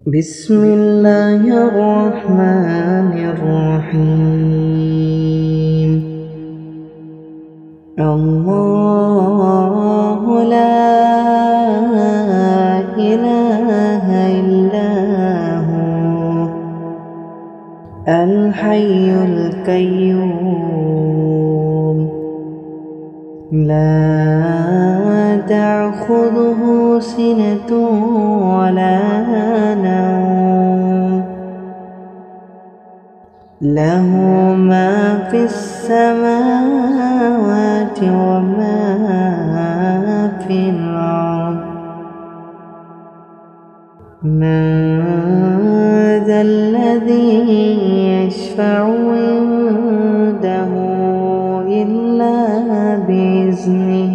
بسم الله الرحمن الرحيم. الله لا إله إلا هو الحي القيوم لا تأخذه سنة ولا نوم له ما في السماوات وما في الأرض. من ذا الذي يشفع عنده إلا بإذنه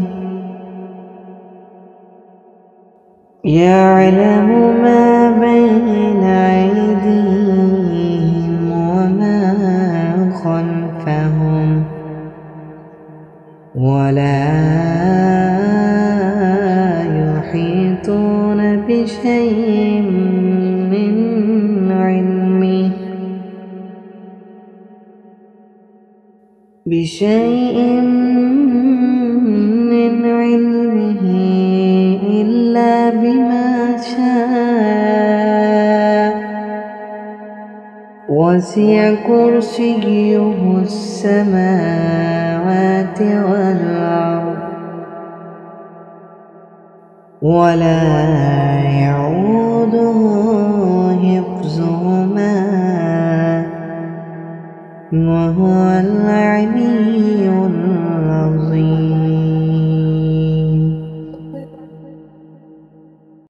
يعلم ما بين أيديهم وما خلفهم ولا يحيطون بشيء من علمه إلا بما شاء وسع كرسيه السماوات والأرض ولا